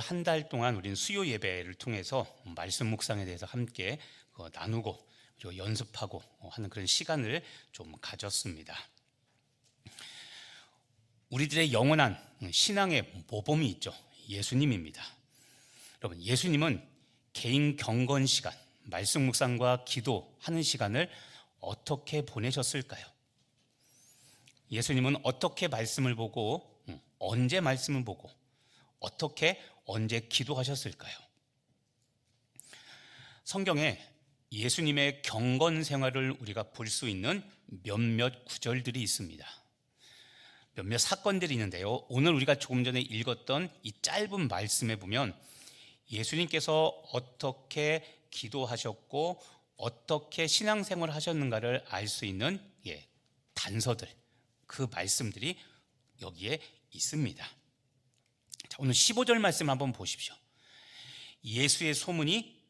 한 달 동안 우리는 수요 예배를 통해서 말씀 묵상에 대해서 함께 나누고 그리고 연습하고 하는 그런 시간을 좀 가졌습니다. 우리들의 영원한 신앙의 모범이 있죠. 예수님입니다. 여러분, 예수님은 개인 경건 시간, 말씀 묵상과 기도하는 시간을 어떻게 보내셨을까요? 예수님은 어떻게 말씀을 보고 언제 말씀을 보고 어떻게 언제 기도하셨을까요? 성경에 예수님의 경건 생활을 우리가 볼 수 있는 몇몇 구절들이 있습니다. 몇몇 사건들이 있는데요. 오늘 우리가 조금 전에 읽었던 이 짧은 말씀에 보면 예수님께서 어떻게 기도하셨고 어떻게 신앙생활을 하셨는가를 알 수 있는 단서들, 그 말씀들이 여기에 있습니다. 자, 오늘 15절 말씀 한번 보십시오. 예수의 소문이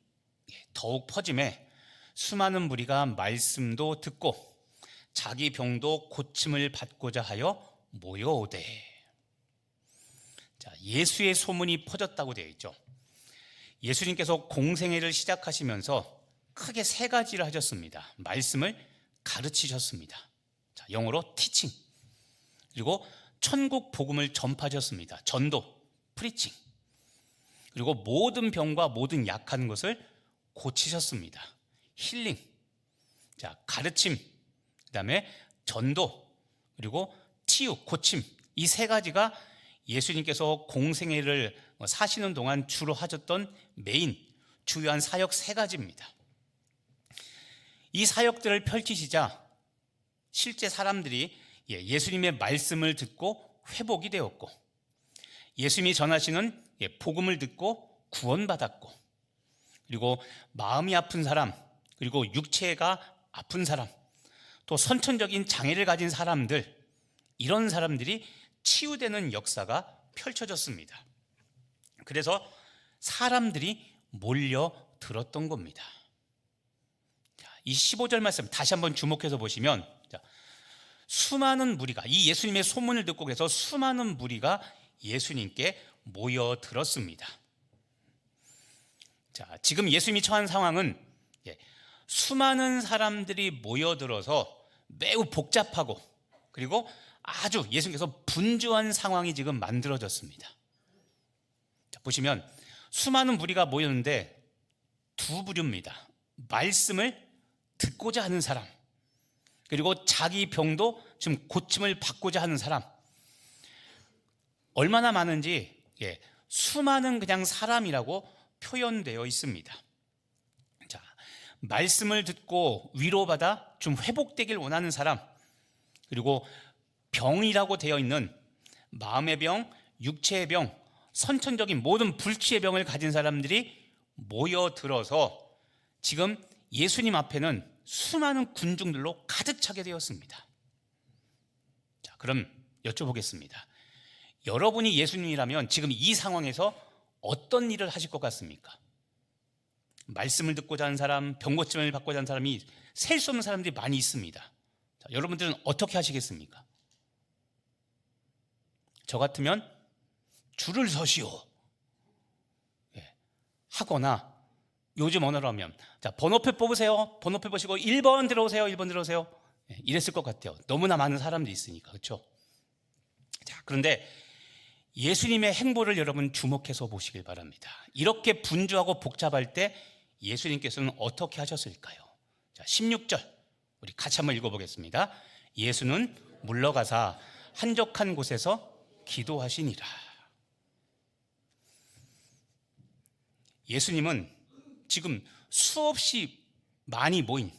더욱 퍼짐에 수많은 무리가 말씀도 듣고 자기 병도 고침을 받고자 하여 모여오되. 자, 예수의 소문이 퍼졌다고 되어 있죠. 예수님께서 공생애를 시작하시면서 크게 세 가지를 하셨습니다. 말씀을 가르치셨습니다. 자, 영어로 teaching. 그리고 천국 복음을 전파하셨습니다. 전도, 프리칭. 그리고 모든 병과 모든 약한 것을 고치셨습니다. 힐링. 자, 가르침, 그다음에 전도, 그리고 치유, 고침. 이 세 가지가 예수님께서 공생애를 사시는 동안 주로 하셨던 메인, 주요한 사역 세 가지입니다. 이 사역들을 펼치시자 실제 사람들이 예수님의 말씀을 듣고 회복이 되었고, 예수님이 전하시는 복음을 듣고 구원받았고, 그리고 마음이 아픈 사람, 그리고 육체가 아픈 사람, 또 선천적인 장애를 가진 사람들, 이런 사람들이 치유되는 역사가 펼쳐졌습니다. 그래서 사람들이 몰려들었던 겁니다. 이 15절 말씀 다시 한번 주목해서 보시면, 수많은 무리가, 이 예수님의 소문을 듣고 그래서 수많은 무리가 예수님께 모여들었습니다. 자, 지금 예수님이 처한 상황은 수많은 사람들이 모여들어서 매우 복잡하고 그리고 아주 예수님께서 분주한 상황이 지금 만들어졌습니다. 자, 보시면 수많은 무리가 모였는데 두 부류입니다. 말씀을 듣고자 하는 사람, 그리고 자기 병도 지금 고침을 받고자 하는 사람. 얼마나 많은지 수많은 그냥 사람이라고 표현되어 있습니다. 자, 말씀을 듣고 위로받아 좀 회복되길 원하는 사람, 그리고 병이라고 되어 있는 마음의 병, 육체의 병, 선천적인 모든 불치의 병을 가진 사람들이 모여들어서 지금 예수님 앞에는 수많은 군중들로 가득 차게 되었습니다. 자, 그럼 여쭤보겠습니다. 여러분이 예수님이라면 지금 이 상황에서 어떤 일을 하실 것 같습니까? 말씀을 듣고자 하는 사람, 병고침을 받고자 하는 사람이 셀 수 없는 사람들이 많이 있습니다. 자, 여러분들은 어떻게 하시겠습니까? 저 같으면 줄을 서시오 하거나, 요즘 언어로 하면 자, 번호표 뽑으세요. 번호표 보시고 1번 들어오세요. 1번 들어오세요. 이랬을 것 같아요. 너무나 많은 사람들이 있으니까. 그렇죠? 자, 그런데 예수님의 행보를 여러분 주목해서 보시길 바랍니다. 이렇게 분주하고 복잡할 때 예수님께서는 어떻게 하셨을까요? 자, 16절 우리 같이 한번 읽어보겠습니다. 예수는 물러가사 한적한 곳에서 기도하시니라. 예수님은 지금 수없이 많이 모인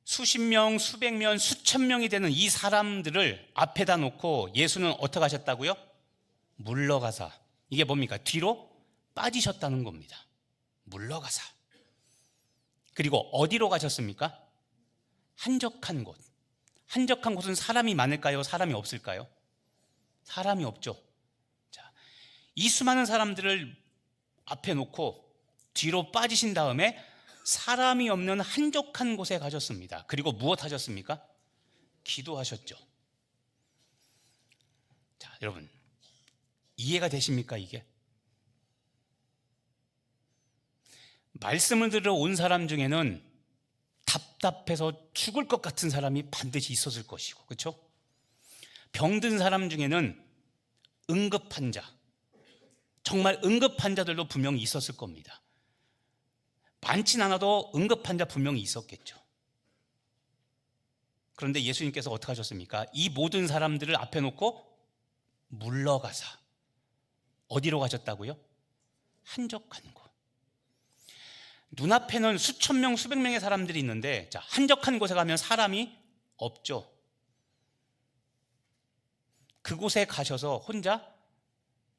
수십 명, 수백 명, 수천 명이 되는 이 사람들을 앞에다 놓고 예수는 어떻게 하셨다고요? 물러가사. 이게 뭡니까? 뒤로 빠지셨다는 겁니다. 물러가사. 그리고 어디로 가셨습니까? 한적한 곳. 한적한 곳은 사람이 많을까요? 사람이 없을까요? 사람이 없죠. 자, 이 수많은 사람들을 앞에 놓고 뒤로 빠지신 다음에 사람이 없는 한적한 곳에 가셨습니다. 그리고 무엇 하셨습니까? 기도하셨죠. 자, 여러분, 이해가 되십니까, 이게? 말씀을 들으러 온 사람 중에는 답답해서 죽을 것 같은 사람이 반드시 있었을 것이고, 그렇죠? 병든 사람 중에는 응급환자, 정말 응급환자들도 분명히 있었을 겁니다. 많진 않아도 응급환자 분명히 있었겠죠. 그런데 예수님께서 어떻게 하셨습니까? 이 모든 사람들을 앞에 놓고 물러가사 어디로 가셨다고요? 한적한 곳. 눈앞에는 수천 명, 수백 명의 사람들이 있는데, 자, 한적한 곳에 가면 사람이 없죠. 그곳에 가셔서 혼자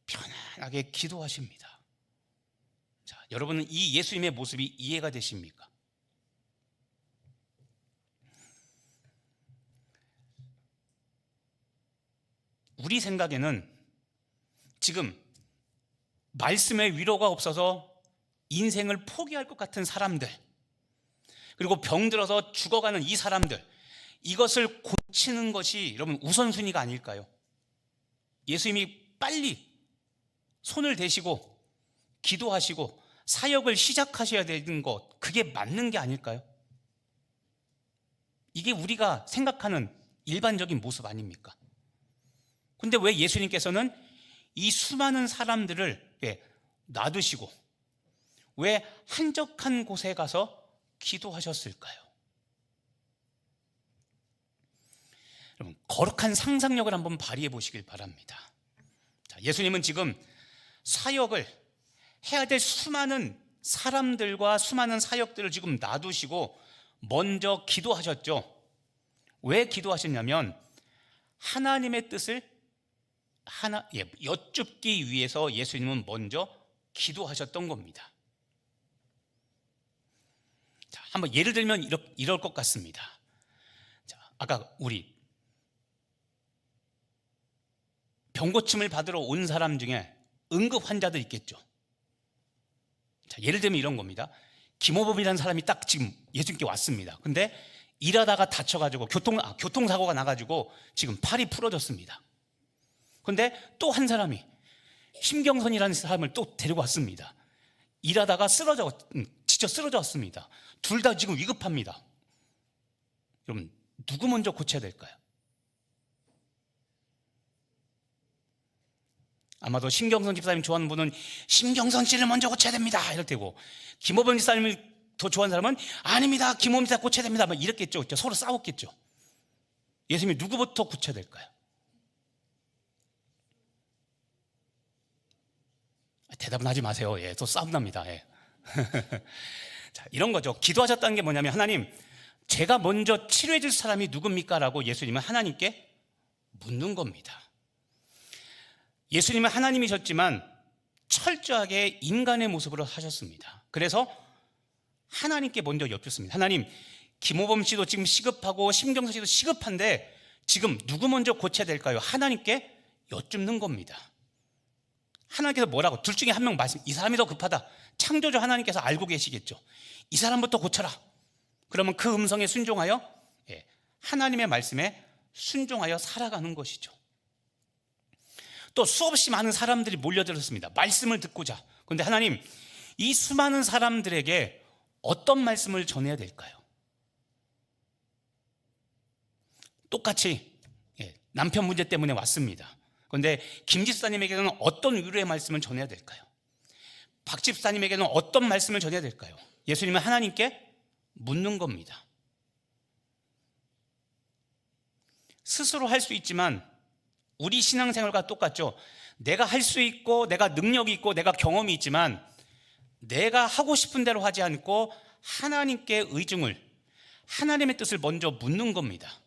편안하게 기도하십니다. 자, 여러분은 이 예수님의 모습이 이해가 되십니까? 우리 생각에는 지금 말씀의 위로가 없어서 인생을 포기할 것 같은 사람들, 그리고 병들어서 죽어가는 이 사람들, 이것을 고치는 것이 여러분 우선순위가 아닐까요? 예수님이 빨리 손을 대시고 기도하시고 사역을 시작하셔야 되는 것, 그게 맞는 게 아닐까요? 이게 우리가 생각하는 일반적인 모습 아닙니까? 근데 왜 예수님께서는 이 수많은 사람들을 놔두시고 왜 한적한 곳에 가서 기도하셨을까요? 여러분, 거룩한 상상력을 한번 발휘해 보시길 바랍니다. 자, 예수님은 지금 사역을 해야 될 수많은 사람들과 수많은 사역들을 지금 놔두시고 먼저 기도하셨죠. 왜 기도하셨냐면 하나님의 뜻을 여쭙기 위해서 예수님은 먼저 기도하셨던 겁니다. 자, 한번 예를 들면 이럴 것 같습니다. 자, 아까 우리 병고침을 받으러 온 사람 중에 응급 환자들 있겠죠. 자, 예를 들면 이런 겁니다. 김호범이라는 사람이 딱 지금 예수님께 왔습니다. 근데 일하다가 다쳐가지고 교통사고가 나가지고 지금 팔이 부러졌습니다. 근데 또 한 사람이 심경선이라는 사람을 또 데리고 왔습니다. 일하다가 지쳐 쓰러져 왔습니다. 둘 다 지금 위급합니다. 여러분, 누구 먼저 고쳐야 될까요? 아마도 심경선 집사님 좋아하는 분은 심경선 씨를 먼저 고쳐야 됩니다 이럴 테고, 김호범 집사님을 더 좋아하는 사람은 아닙니다, 김호범 집사 고쳐야 됩니다 막 이랬겠죠. 서로 싸웠겠죠. 예수님이 누구부터 고쳐야 될까요? 대답은 하지 마세요. 또 싸움 납니다. 자, 이런 거죠. 기도하셨다는 게 뭐냐면, 하나님, 제가 먼저 치료해 줄 사람이 누굽니까? 라고 예수님은 하나님께 묻는 겁니다. 예수님은 하나님이셨지만 철저하게 인간의 모습으로 하셨습니다. 그래서 하나님께 먼저 여쭙습니다. 하나님, 김호범 씨도 지금 시급하고 심경선 씨도 시급한데 지금 누구 먼저 고쳐야 될까요? 하나님께 여쭙는 겁니다. 하나님께서 뭐라고? 둘 중에 한 명 말씀, 이 사람이 더 급하다. 창조주 하나님께서 알고 계시겠죠. 이 사람부터 고쳐라. 그러면 그 음성에 순종하여 하나님의 말씀에 순종하여 살아가는 것이죠. 또 수없이 많은 사람들이 몰려들었습니다. 말씀을 듣고자. 그런데 하나님, 이 수많은 사람들에게 어떤 말씀을 전해야 될까요? 똑같이 남편 문제 때문에 왔습니다. 그런데 김 집사님에게는 어떤 위로의 말씀을 전해야 될까요? 박 집사님에게는 어떤 말씀을 전해야 될까요? 예수님은 하나님께 묻는 겁니다. 스스로 할 수 있지만 우리 신앙생활과 똑같죠. 내가 할 수 있고 내가 능력이 있고 내가 경험이 있지만 내가 하고 싶은 대로 하지 않고 하나님께 의중을, 하나님의 뜻을 먼저 묻는 겁니다.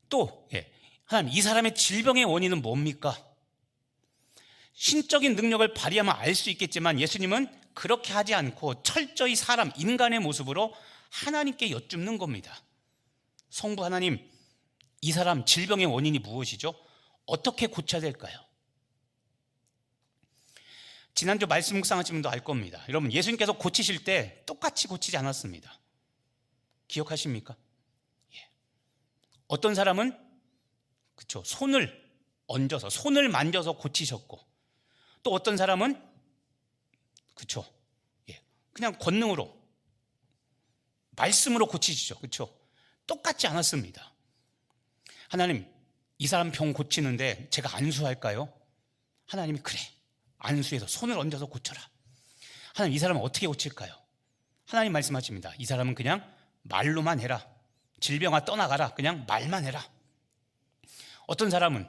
또 하나님, 이 사람의 질병의 원인은 뭡니까? 신적인 능력을 발휘하면 알 수 있겠지만 예수님은 그렇게 하지 않고 철저히 사람, 인간의 모습으로 하나님께 여쭙는 겁니다. 성부 하나님, 이 사람 질병의 원인이 무엇이죠? 어떻게 고쳐야 될까요? 지난주 말씀 묵상하신 분도 알 겁니다. 여러분, 예수님께서 고치실 때 똑같이 고치지 않았습니다. 기억하십니까? 어떤 사람은 손을 얹어서, 손을 만져서 고치셨고, 또 어떤 사람은 그렇죠? 예. 그냥 권능으로, 말씀으로 고치시죠. 그렇죠? 똑같지 않았습니다. 하나님, 이 사람 병 고치는데 제가 안수할까요? 하나님이 그래, 안수해서 손을 얹어서 고쳐라. 하나님, 이 사람은 어떻게 고칠까요? 하나님 말씀하십니다. 이 사람은 그냥 말로만 해라. 질병아 떠나가라. 그냥 말만 해라. 어떤 사람은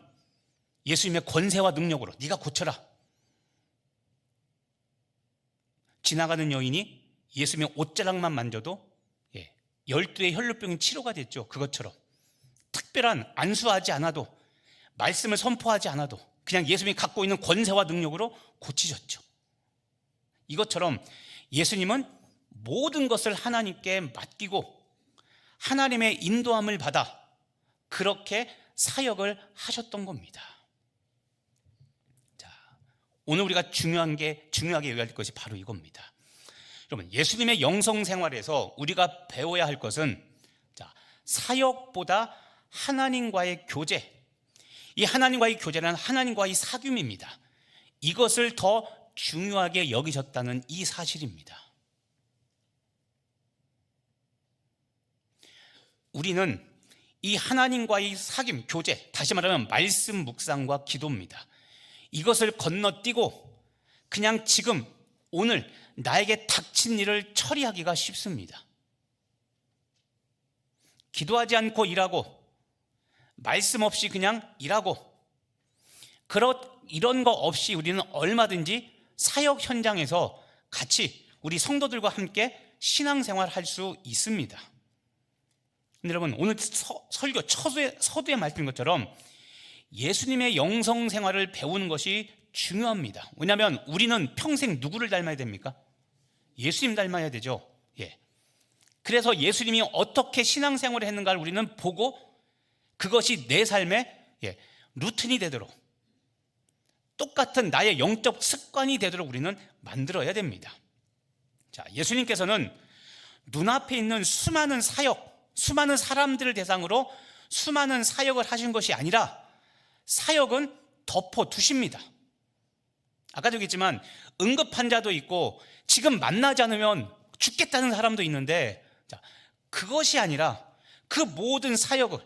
예수님의 권세와 능력으로 네가 고쳐라. 지나가는 여인이 예수님의 옷자락만 만져도 12의 혈루병이 치료가 됐죠. 그것처럼 특별한 안수하지 않아도, 말씀을 선포하지 않아도 그냥 예수님이 갖고 있는 권세와 능력으로 고치셨죠. 이것처럼 예수님은 모든 것을 하나님께 맡기고 하나님의 인도함을 받아 그렇게 사역을 하셨던 겁니다. 자, 오늘 우리가 중요하게 여겨야 할 것이 바로 이겁니다. 여러분, 예수님의 영성 생활에서 우리가 배워야 할 것은 사역보다 하나님과의 교제, 이 하나님과의 교제는 하나님과의 사귐입니다. 이것을 더 중요하게 여기셨다는 이 사실입니다. 우리는 이 하나님과의 사귐, 교제, 다시 말하면 말씀 묵상과 기도입니다. 이것을 건너뛰고 그냥 지금 오늘 나에게 닥친 일을 처리하기가 쉽습니다. 기도하지 않고 일하고, 말씀 없이 그냥 일하고, 이런 거 없이 우리는 얼마든지 사역 현장에서 같이 우리 성도들과 함께 신앙생활 할 수 있습니다. 근데 여러분, 오늘 설교 서두에 말씀인 것처럼 예수님의 영성 생활을 배우는 것이 중요합니다. 왜냐하면 우리는 평생 누구를 닮아야 됩니까? 예수님 닮아야 되죠. 그래서 예수님이 어떻게 신앙생활을 했는가를 우리는 보고 그것이 내 삶의 루틴이 되도록, 똑같은 나의 영적 습관이 되도록 우리는 만들어야 됩니다. 자, 예수님께서는 눈앞에 있는 수많은 사람들을 대상으로 수많은 사역을 하신 것이 아니라 사역은 덮어두십니다. 아까도 얘기했지만 응급환자도 있고 지금 만나지 않으면 죽겠다는 사람도 있는데, 그것이 아니라 그 모든 사역을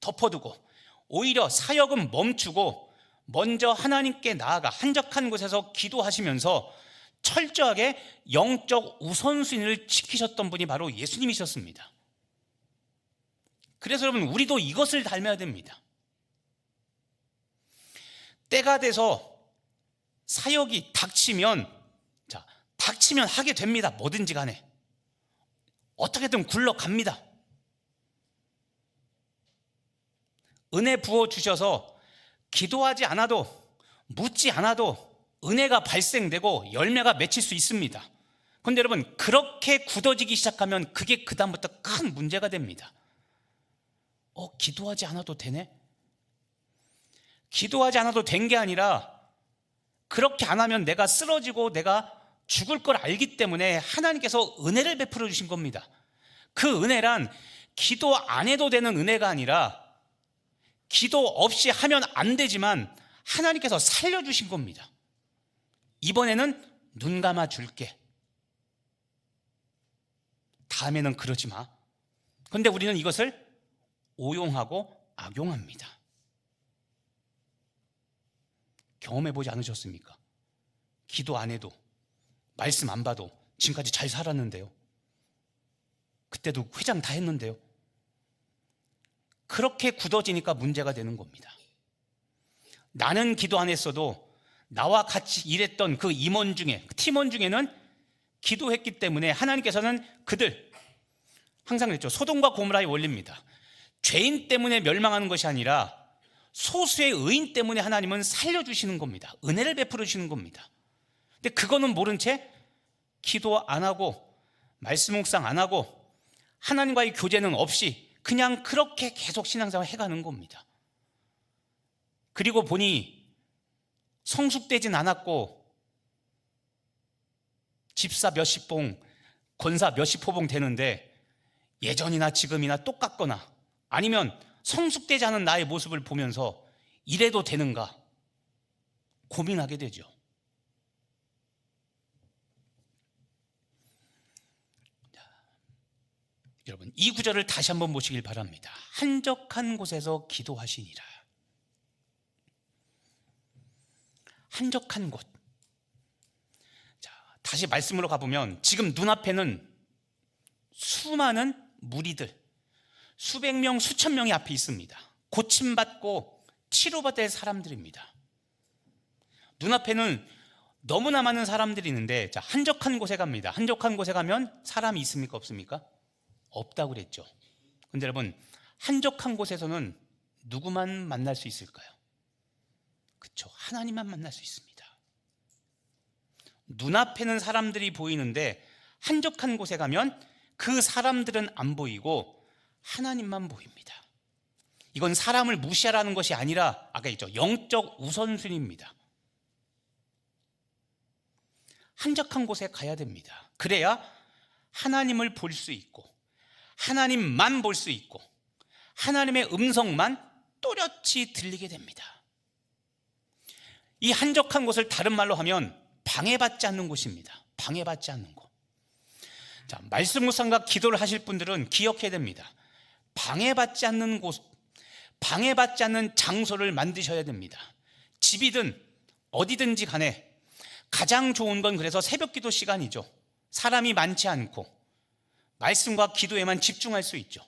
덮어두고 오히려 사역은 멈추고 먼저 하나님께 나아가 한적한 곳에서 기도하시면서 철저하게 영적 우선순위를 지키셨던 분이 바로 예수님이셨습니다. 그래서 여러분, 우리도 이것을 닮아야 됩니다. 때가 돼서 사역이 닥치면 하게 됩니다. 뭐든지 간에 어떻게든 굴러갑니다. 은혜 부어주셔서 기도하지 않아도, 묻지 않아도 은혜가 발생되고 열매가 맺힐 수 있습니다. 그런데 여러분, 그렇게 굳어지기 시작하면 그게 그 다음부터 큰 문제가 됩니다. 기도하지 않아도 되네? 기도하지 않아도 된 게 아니라, 그렇게 안 하면 내가 쓰러지고 내가 죽을 걸 알기 때문에 하나님께서 은혜를 베풀어 주신 겁니다. 그 은혜란 기도 안 해도 되는 은혜가 아니라, 기도 없이 하면 안 되지만 하나님께서 살려주신 겁니다. 이번에는 눈 감아 줄게, 다음에는 그러지 마. 그런데 우리는 이것을 오용하고 악용합니다. 경험해보지 않으셨습니까? 기도 안 해도, 말씀 안 봐도 지금까지 잘 살았는데요. 그때도 회장 다 했는데요. 그렇게 굳어지니까 문제가 되는 겁니다. 나는 기도 안 했어도 나와 같이 일했던 그 임원 중에, 그 팀원 중에는 기도했기 때문에 하나님께서는 그들, 항상 그랬죠. 소돔과 고모라의 원리입니다. 죄인 때문에 멸망하는 것이 아니라 소수의 의인 때문에 하나님은 살려주시는 겁니다. 은혜를 베풀어 주시는 겁니다. 근데 그거는 모른 채 기도 안 하고 말씀 묵상 안 하고 하나님과의 교제는 없이 그냥 그렇게 계속 신앙생활 해가는 겁니다. 그리고 보니 성숙되진 않았고 집사 몇십 봉, 권사 몇십 호봉 되는데 예전이나 지금이나 똑같거나, 아니면 성숙되지 않은 나의 모습을 보면서 이래도 되는가 고민하게 되죠. 여러분, 이 구절을 다시 한번 보시길 바랍니다. 한적한 곳에서 기도하시니라. 한적한 곳. 자, 다시 말씀으로 가보면 지금 눈앞에는 수많은 무리들, 수백 명, 수천 명이 앞에 있습니다. 고침받고 치료받을 사람들입니다. 눈앞에는 너무나 많은 사람들이 있는데, 자, 한적한 곳에 갑니다. 한적한 곳에 가면 사람이 있습니까? 없습니까? 없다고 그랬죠. 근데 여러분, 한적한 곳에서는 누구만 만날 수 있을까요? 그렇죠. 하나님만 만날 수 있습니다. 눈앞에는 사람들이 보이는데 한적한 곳에 가면 그 사람들은 안 보이고 하나님만 보입니다. 이건 사람을 무시하라는 것이 아니라 아까 했죠. 영적 우선순위입니다. 한적한 곳에 가야 됩니다. 그래야 하나님을 볼 수 있고 하나님만 볼 수 있고 하나님의 음성만 또렷이 들리게 됩니다. 이 한적한 곳을 다른 말로 하면 방해받지 않는 곳입니다. 방해받지 않는 곳. 자, 말씀 묵상과 기도를 하실 분들은 기억해야 됩니다. 방해받지 않는 곳, 방해받지 않는 장소를 만드셔야 됩니다. 집이든 어디든지 간에 가장 좋은 건 그래서 새벽기도 시간이죠. 사람이 많지 않고 말씀과 기도에만 집중할 수 있죠.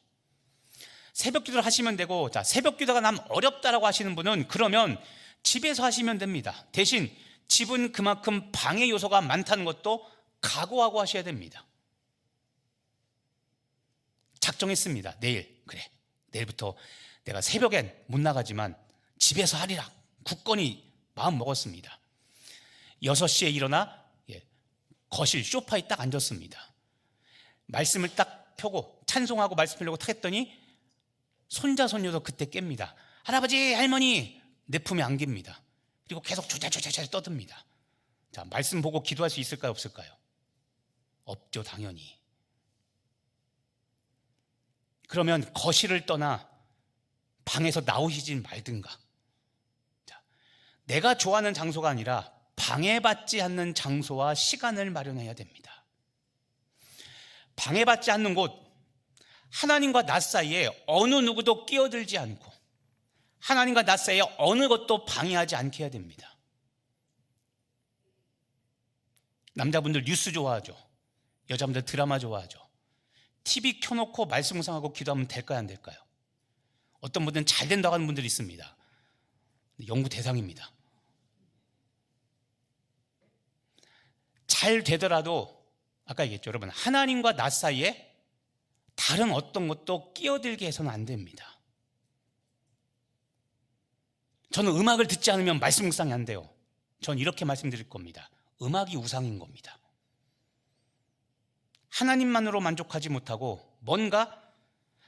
새벽기도를 하시면 되고, 자, 새벽기도가 남 어렵다라고 하시는 분은 그러면 집에서 하시면 됩니다. 대신 집은 그만큼 방해 요소가 많다는 것도 각오하고 하셔야 됩니다. 작정했습니다. 내일, 그래, 내일부터 내가 새벽엔 못 나가지만 집에서 하리라 굳건히 마음 먹었습니다. 6시에 일어나 거실 소파에 딱 앉았습니다. 말씀을 딱 펴고 찬송하고 말씀 펴려고 탁 했더니 손자 손녀도 그때 깹니다. 할아버지 할머니 내 품에 안깁니다. 그리고 계속 조잘조잘 떠듭니다. 자, 말씀 보고 기도할 수 있을까요? 없을까요? 없죠, 당연히. 그러면 거실을 떠나 방에서 나오시지 말든가. 자, 내가 좋아하는 장소가 아니라 방해받지 않는 장소와 시간을 마련해야 됩니다. 방해받지 않는 곳, 하나님과 나 사이에 어느 누구도 끼어들지 않고 하나님과 나 사이에 어느 것도 방해하지 않게 해야 됩니다. 남자분들 뉴스 좋아하죠. 여자분들 드라마 좋아하죠. TV 켜놓고 말씀 묵상하고 기도하면 될까요? 안 될까요? 어떤 분들은 잘 된다고 하는 분들이 있습니다. 연구 대상입니다. 잘 되더라도 아까 얘기했죠. 여러분, 하나님과 나 사이에 다른 어떤 것도 끼어들게 해서는 안 됩니다. 저는 음악을 듣지 않으면 말씀 묵상이 안 돼요. 전 이렇게 말씀드릴 겁니다. 음악이 우상인 겁니다. 하나님만으로 만족하지 못하고 뭔가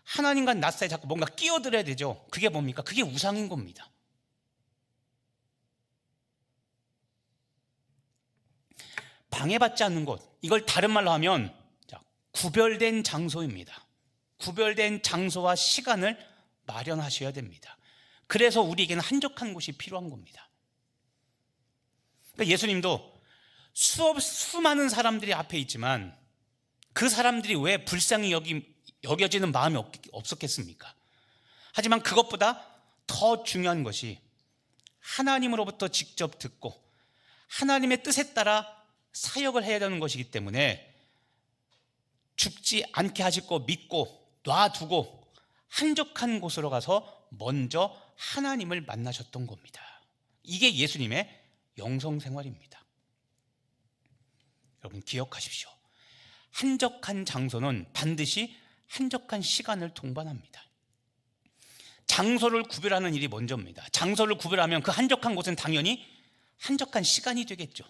하나님과 나 사이에 자꾸 뭔가 끼어들어야 되죠. 그게 뭡니까? 그게 우상인 겁니다. 방해받지 않는 곳, 이걸 다른 말로 하면 구별된 장소입니다. 구별된 장소와 시간을 마련하셔야 됩니다. 그래서 우리에게는 한적한 곳이 필요한 겁니다. 그러니까 예수님도 수많은 사람들이 앞에 있지만 그 사람들이 왜 불쌍히 여겨지는 마음이 없었겠습니까? 하지만 그것보다 더 중요한 것이 하나님으로부터 직접 듣고 하나님의 뜻에 따라 사역을 해야 되는 것이기 때문에 죽지 않게 하실 거 믿고 놔두고 한적한 곳으로 가서 먼저 하나님을 만나셨던 겁니다. 이게 예수님의 영성생활입니다. 여러분 기억하십시오. 한적한 장소는 반드시 한적한 시간을 동반합니다. 장소를 구별하는 일이 먼저입니다. 장소를 구별하면 그 한적한 곳은 당연히 한적한 시간이 되겠죠.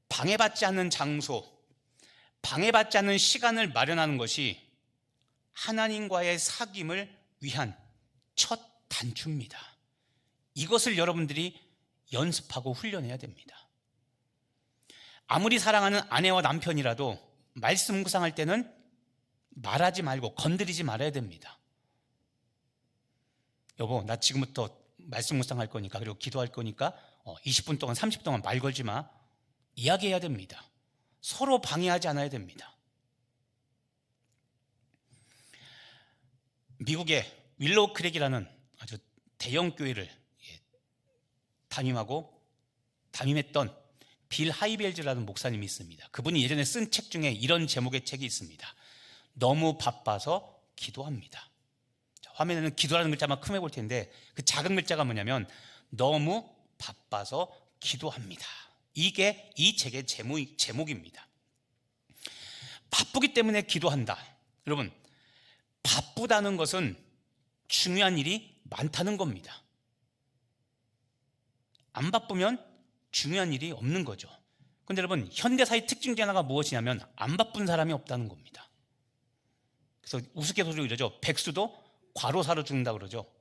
방해받지 않는 장소, 방해받지 않는 시간을 마련하는 것이 하나님과의 사귐을 위한 첫 단추입니다. 이것을 여러분들이 연습하고 훈련해야 됩니다. 아무리 사랑하는 아내와 남편이라도 말씀 묵상할 때는 말하지 말고 건드리지 말아야 됩니다. 여보, 나 지금부터 말씀 묵상할 거니까 그리고 기도할 거니까 20분 동안 30분 동안 말 걸지 마. 이야기해야 됩니다. 서로 방해하지 않아야 됩니다. 미국의 윌로우 크랙이라는 아주 대형 교회를 담임했던 빌 하이벨즈라는 목사님이 있습니다. 그분이 예전에 쓴 책 중에 이런 제목의 책이 있습니다. 너무 바빠서 기도합니다. 자, 화면에는 기도라는 글자만 크게 볼 텐데 그 작은 글자가 뭐냐면 너무 바빠서 기도합니다. 이게 이 책의 제목입니다. 바쁘기 때문에 기도한다. 여러분, 바쁘다는 것은 중요한 일이 많다는 겁니다. 안 바쁘면 중요한 일이 없는 거죠. 그런데 여러분, 현대사의 특징 중 하나가 무엇이냐면 안 바쁜 사람이 없다는 겁니다. 그래서 우스갯소리로 이러죠. 백수도 과로사로 죽는다 그러죠.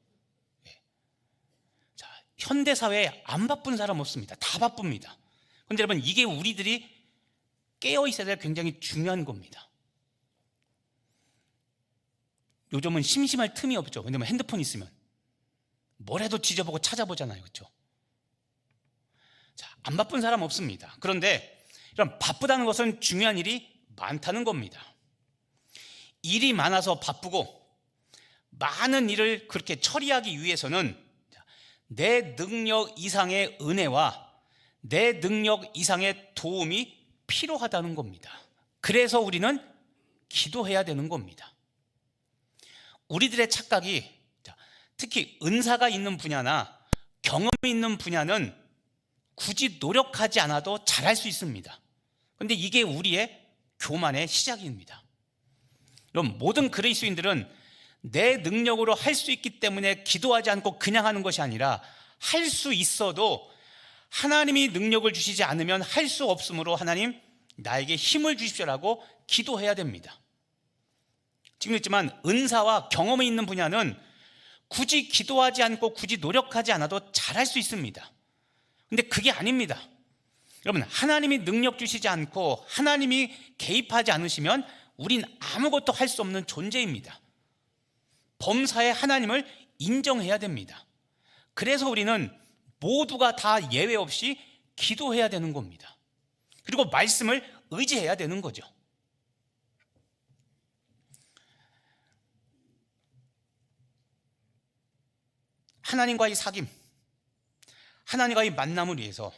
자, 현대사회에 안 바쁜 사람 없습니다. 다 바쁩니다. 그런데 여러분, 이게 우리들이 깨어 있어야 될 굉장히 중요한 겁니다. 요즘은 심심할 틈이 없죠. 왜냐면 핸드폰 있으면 뭘 해도 뒤져보고 찾아보잖아요. 그렇죠? 자, 안 바쁜 사람 없습니다. 그런데 이런 바쁘다는 것은 중요한 일이 많다는 겁니다. 일이 많아서 바쁘고 많은 일을 그렇게 처리하기 위해서는 내 능력 이상의 은혜와 내 능력 이상의 도움이 필요하다는 겁니다. 그래서 우리는 기도해야 되는 겁니다. 우리들의 착각이 특히 은사가 있는 분야나 경험이 있는 분야는 굳이 노력하지 않아도 잘할 수 있습니다. 그런데 이게 우리의 교만의 시작입니다. 그럼 모든 그리스도인들은 내 능력으로 할 수 있기 때문에 기도하지 않고 그냥 하는 것이 아니라 할 수 있어도 하나님이 능력을 주시지 않으면 할 수 없으므로 하나님 나에게 힘을 주십시오라고 기도해야 됩니다. 지금 했지만 은사와 경험이 있는 분야는 굳이 기도하지 않고 굳이 노력하지 않아도 잘할 수 있습니다. 근데 그게 아닙니다. 여러분, 하나님이 능력 주시지 않고 하나님이 개입하지 않으시면 우린 아무것도 할 수 없는 존재입니다. 범사의 하나님을 인정해야 됩니다. 그래서 우리는 모두가 다 예외 없이 기도해야 되는 겁니다. 그리고 말씀을 의지해야 되는 거죠. 하나님과의 사귐, 하나님과의 만남을 위해서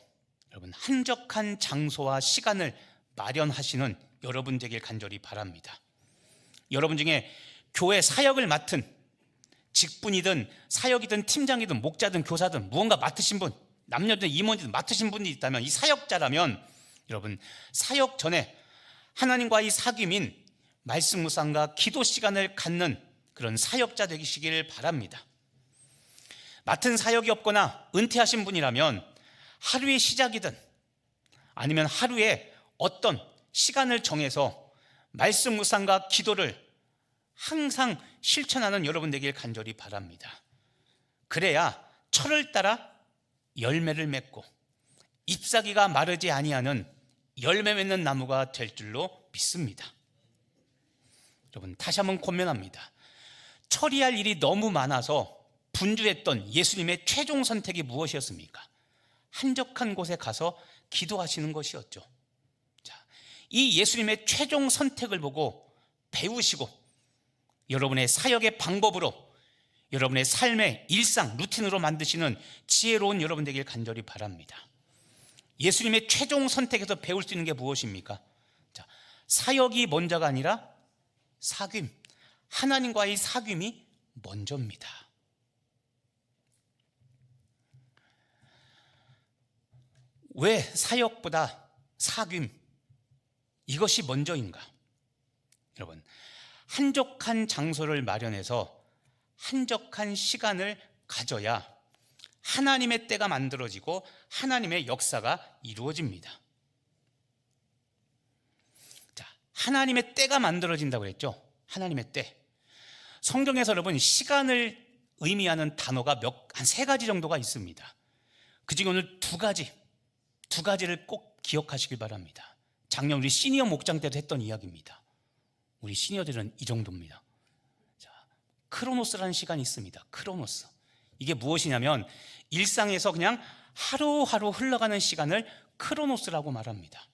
여러분 한적한 장소와 시간을 마련하시는 여러분 되길 간절히 바랍니다. 여러분 중에 교회 사역을 맡은 직분이든 사역이든 팀장이든 목자든 교사든 무언가 맡으신 분, 남녀든 임원이든 맡으신 분이 있다면 이 사역자라면 여러분 사역 전에 하나님과의 사귐인 말씀 묵상과 기도 시간을 갖는 그런 사역자 되시기를 바랍니다. 맡은 사역이 없거나 은퇴하신 분이라면 하루의 시작이든 아니면 하루에 어떤 시간을 정해서 말씀 묵상과 기도를 항상 실천하는 여러분 되길 간절히 바랍니다. 그래야 철을 따라 열매를 맺고 잎사귀가 마르지 아니하는 열매 맺는 나무가 될 줄로 믿습니다. 여러분, 다시 한번 권면합니다. 처리할 일이 너무 많아서 분주했던 예수님의 최종 선택이 무엇이었습니까? 한적한 곳에 가서 기도하시는 것이었죠. 자, 이 예수님의 최종 선택을 보고 배우시고 여러분의 사역의 방법으로 여러분의 삶의 일상 루틴으로 만드시는 지혜로운 여러분 되길 간절히 바랍니다. 예수님의 최종 선택에서 배울 수 있는 게 무엇입니까? 자, 사역이 먼저가 아니라 사귐, 하나님과의 사귐이 먼저입니다. 왜 사역보다 사귐, 이것이 먼저인가? 여러분, 한적한 장소를 마련해서 한적한 시간을 가져야 하나님의 때가 만들어지고 하나님의 역사가 이루어집니다. 자, 하나님의 때가 만들어진다고 그랬죠? 하나님의 때. 성경에서 여러분 시간을 의미하는 단어가 한 3가지 정도가 있습니다. 그중에 오늘 두 가지를 꼭 기억하시길 바랍니다. 작년 우리 시니어 목장 때도 했던 이야기입니다. 우리 시니어들은 이 정도입니다. 자, 크로노스라는 시간이 있습니다. 크로노스. 이게 무엇이냐면 일상에서 그냥 하루하루 흘러가는 시간을 크로노스라고 말합니다.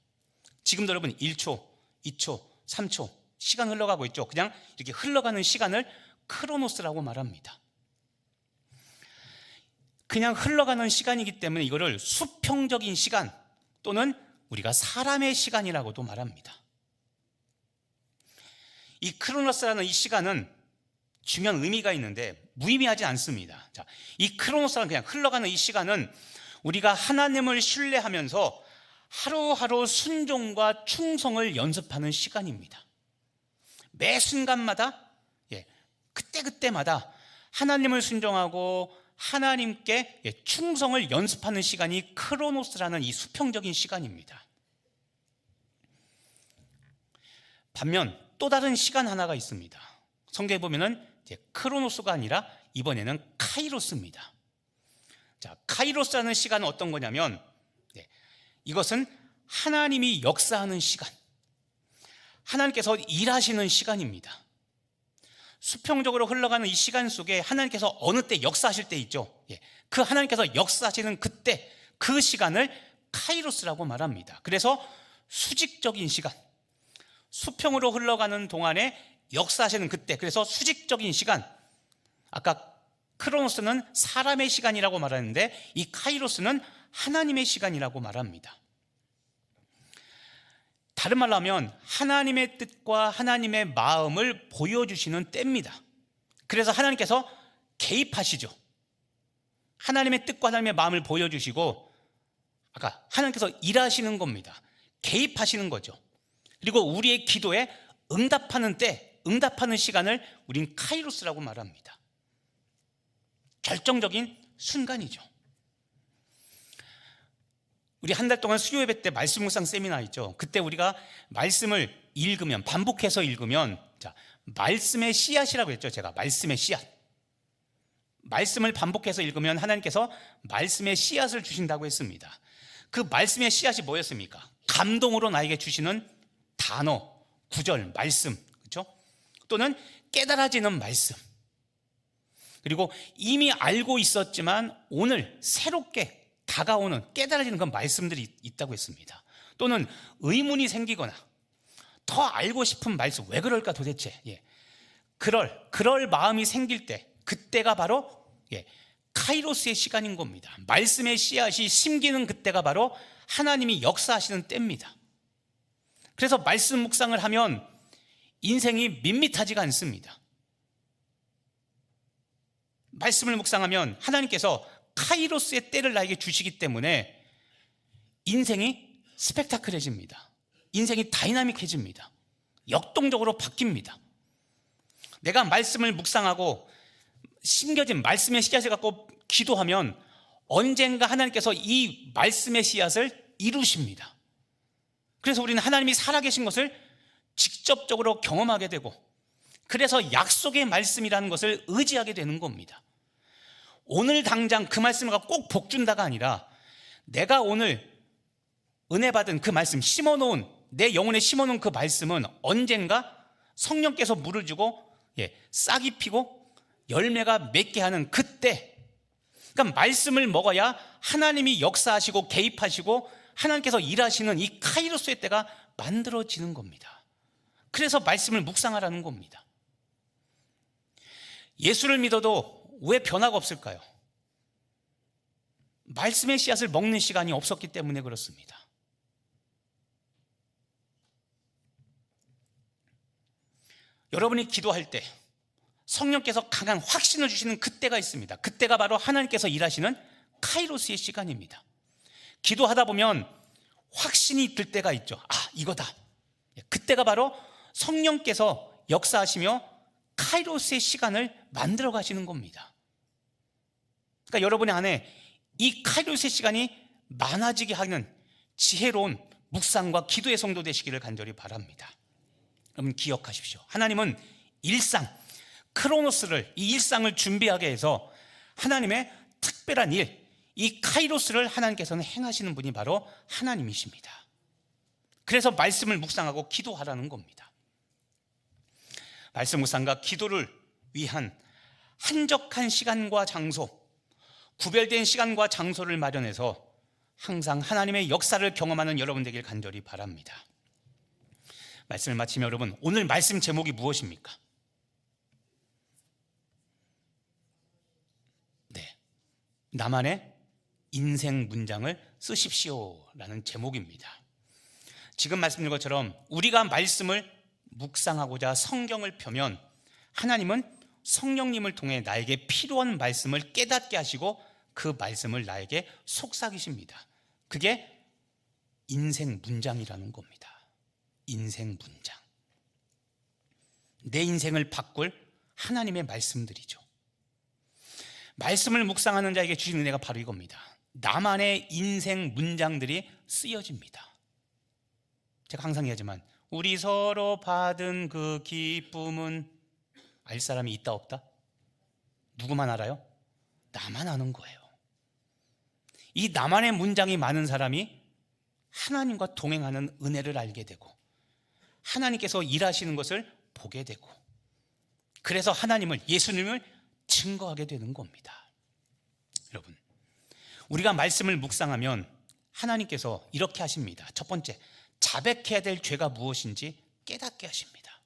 지금도 여러분 1초, 2초, 3초 시간 흘러가고 있죠. 그냥 이렇게 흘러가는 시간을 크로노스라고 말합니다. 그냥 흘러가는 시간이기 때문에 이거를 수평적인 시간 또는 우리가 사람의 시간이라고도 말합니다. 이 크로노스라는 이 시간은 중요한 의미가 있는데 무의미하지 않습니다. 자, 이 크로노스라는 그냥 흘러가는 이 시간은 우리가 하나님을 신뢰하면서 하루하루 순종과 충성을 연습하는 시간입니다. 매 순간마다 그때그때마다 하나님을 순종하고 하나님께 충성을 연습하는 시간이 크로노스라는 이 수평적인 시간입니다. 반면 또 다른 시간 하나가 있습니다. 성경에 보면은 크로노스가 아니라 이번에는 카이로스입니다. 자, 카이로스라는 시간은 어떤 거냐면 이것은 하나님이 역사하는 시간, 하나님께서 일하시는 시간입니다. 수평적으로 흘러가는 이 시간 속에 하나님께서 어느 때 역사하실 때 있죠. 그 하나님께서 역사하시는 그때 그 시간을 카이로스라고 말합니다. 그래서 수직적인 시간, 수평으로 흘러가는 동안에 역사하시는 그때, 그래서 수직적인 시간. 아까 크로노스는 사람의 시간이라고 말하는데 이 카이로스는 하나님의 시간이라고 말합니다. 다른 말로 하면 하나님의 뜻과 하나님의 마음을 보여주시는 때입니다. 그래서 하나님께서 개입하시죠. 하나님의 뜻과 하나님의 마음을 보여주시고 아까 하나님께서 일하시는 겁니다. 개입하시는 거죠. 그리고 우리의 기도에 응답하는 때, 응답하는 시간을 우린 카이로스라고 말합니다. 결정적인 순간이죠. 우리 한 달 동안 수요 예배 때 말씀 묵상 세미나 있죠. 그때 우리가 말씀을 읽으면, 반복해서 읽으면, 자, 말씀의 씨앗이라고 했죠. 제가 말씀의 씨앗. 말씀을 반복해서 읽으면 하나님께서 말씀의 씨앗을 주신다고 했습니다. 그 말씀의 씨앗이 뭐였습니까? 감동으로 나에게 주시는 단어, 구절, 말씀, 그렇죠? 또는 깨달아지는 말씀. 그리고 이미 알고 있었지만 오늘 새롭게 다가오는 깨달아지는 그런 말씀들이 있다고 했습니다. 또는 의문이 생기거나 더 알고 싶은 말씀, 왜 그럴까 도대체? 그럴 마음이 생길 때, 그때가 바로 카이로스의 시간인 겁니다. 말씀의 씨앗이 심기는 그때가 바로 하나님이 역사하시는 때입니다. 그래서 말씀 묵상을 하면 인생이 밋밋하지가 않습니다. 말씀을 묵상하면 하나님께서 카이로스의 때를 나에게 주시기 때문에 인생이 스펙타클해집니다. 인생이 다이나믹해집니다. 역동적으로 바뀝니다. 내가 말씀을 묵상하고 심겨진 말씀의 씨앗을 갖고 기도하면 언젠가 하나님께서 이 말씀의 씨앗을 이루십니다. 그래서 우리는 하나님이 살아계신 것을 직접적으로 경험하게 되고, 그래서 약속의 말씀이라는 것을 의지하게 되는 겁니다. 오늘 당장 그 말씀을 갖고 꼭 복준다가 아니라 내가 오늘 은혜 받은 그 말씀, 심어놓은, 내 영혼에 심어놓은 그 말씀은 언젠가 성령께서 물을 주고 싹이 피고 열매가 맺게 하는 그때, 그러니까 말씀을 먹어야 하나님이 역사하시고 개입하시고 하나님께서 일하시는 이 카이로스의 때가 만들어지는 겁니다. 그래서 말씀을 묵상하라는 겁니다. 예수를 믿어도 왜 변화가 없을까요? 말씀의 씨앗을 먹는 시간이 없었기 때문에 그렇습니다. 여러분이 기도할 때 성령께서 강한 확신을 주시는 그때가 있습니다. 그때가 바로 하나님께서 일하시는 카이로스의 시간입니다. 기도하다 보면 확신이 들 때가 있죠. 이거다. 그때가 바로 성령께서 역사하시며 카이로스의 시간을 만들어 가시는 겁니다. 그러니까 여러분의 안에 이 카이로스의 시간이 많아지게 하는 지혜로운 묵상과 기도의 성도 되시기를 간절히 바랍니다. 여러분 기억하십시오. 하나님은 일상, 크로노스를, 이 일상을 준비하게 해서 하나님의 특별한 일, 이 카이로스를 하나님께서는 행하시는 분이 바로 하나님이십니다. 그래서 말씀을 묵상하고 기도하라는 겁니다. 말씀 묵상과 기도를 위한 한적한 시간과 장소, 구별된 시간과 장소를 마련해서 항상 하나님의 역사를 경험하는 여러분 되길 간절히 바랍니다. 말씀을 마치며 여러분, 오늘 말씀 제목이 무엇입니까? 네, 나만의 인생 문장을 쓰십시오라는 제목입니다. 지금 말씀드린 것처럼 우리가 말씀을 묵상하고자 성경을 펴면 하나님은 성령님을 통해 나에게 필요한 말씀을 깨닫게 하시고 그 말씀을 나에게 속삭이십니다. 그게 인생 문장이라는 겁니다. 인생 문장. 내 인생을 바꿀 하나님의 말씀들이죠. 말씀을 묵상하는 자에게 주신 은혜가 바로 이겁니다. 나만의 인생 문장들이 쓰여집니다. 제가 항상 얘기하지만 우리 서로 받은 그 기쁨은 알 사람이 있다 없다? 누구만 알아요? 나만 아는 거예요. 이 나만의 문장이 많은 사람이 하나님과 동행하는 은혜를 알게 되고 하나님께서 일하시는 것을 보게 되고 그래서 하나님을, 예수님을 증거하게 되는 겁니다. 여러분, 우리가 말씀을 묵상하면 하나님께서 이렇게 하십니다. 첫 번째, 자백해야 될 죄가 무엇인지 깨닫게 하십니다.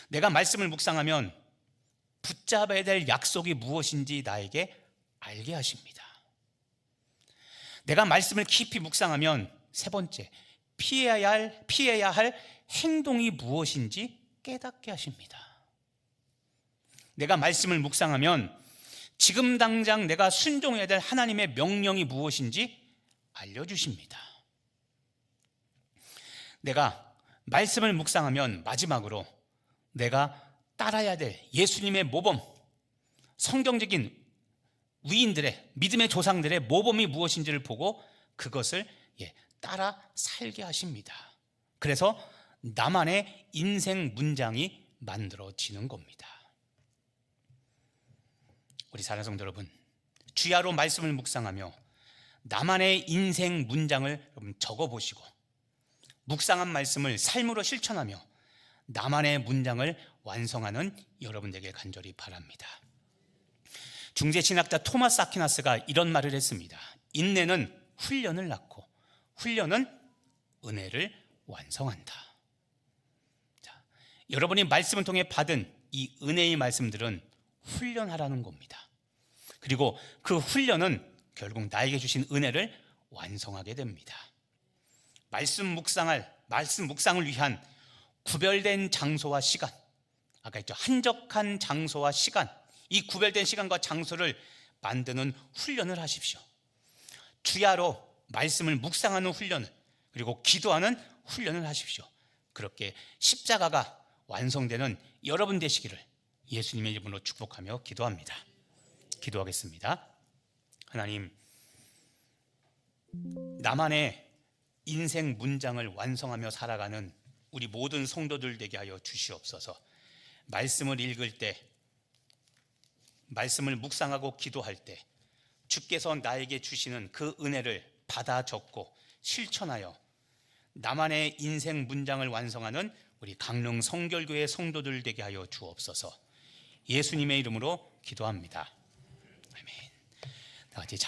내가 말씀을 묵상하면 붙잡아야 될 약속이 무엇인지 나에게 알게 하십니다. 내가 말씀을 깊이 묵상하면 세 번째, 피해야 할 행동이 무엇인지 깨닫게 하십니다. 내가 말씀을 묵상하면 지금 당장 내가 순종해야 될 하나님의 명령이 무엇인지 알려주십니다. 내가 말씀을 묵상하면 마지막으로 내가 따라야 될 예수님의 모범, 성경적인 위인들의, 믿음의 조상들의 모범이 무엇인지를 보고 그것을 따라 살게 하십니다. 그래서 나만의 인생 문장이 만들어지는 겁니다. 우리 사랑하는 성도 여러분, 주야로 말씀을 묵상하며 나만의 인생 문장을 적어보시고 묵상한 말씀을 삶으로 실천하며 나만의 문장을 완성하는 여러분 되길 간절히 바랍니다. 중세신학자 토마스 아퀴나스가 이런 말을 했습니다. 인내는 훈련을 낳고 훈련은 은혜를 완성한다. 자, 여러분이 말씀을 통해 받은 이 은혜의 말씀들은 훈련하라는 겁니다. 그리고 그 훈련은 결국 나에게 주신 은혜를 완성하게 됩니다. 말씀 묵상을 위한 구별된 장소와 시간, 아까 했죠, 한적한 장소와 시간, 이 구별된 시간과 장소를 만드는 훈련을 하십시오. 주야로 말씀을 묵상하는 훈련을, 그리고 기도하는 훈련을 하십시오. 그렇게 십자가가 완성되는 여러분 되시기를 예수님의 이름으로 축복하며 기도합니다. 기도하겠습니다. 하나님, 나만의 인생 문장을 완성하며 살아가는 우리 모든 성도들 되게 하여 주시옵소서. 말씀을 읽을 때, 말씀을 묵상하고 기도할 때 주께서 나에게 주시는 그 은혜를 받아 적고 실천하여 나만의 인생 문장을 완성하는 우리 강릉 성결교회 성도들 되게 하여 주옵소서. 예수님의 이름으로 기도합니다. 아멘. 다 같이